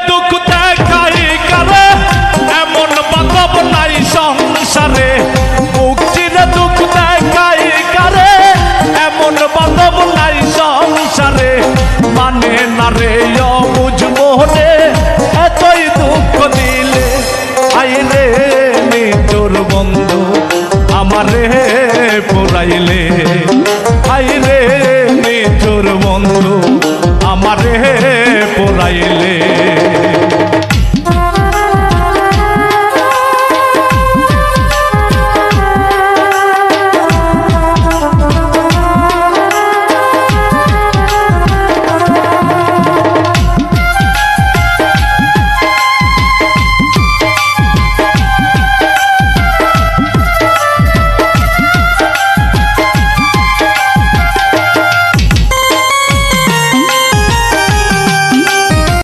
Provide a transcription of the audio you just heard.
দুঃখ দেখাই কারে এমন বান্ধব নাই সংসারে বুক চিরে দুঃখ দেখাই কারে এমন বান্ধব নাই সংসারে মানে না রে অবুঝ মোহনে এতই দুঃখ দিলে আইলে নিজর বন্ধু আমারে পুরাইলে আইলে নিজর বন্ধু আমারে পুরাইলে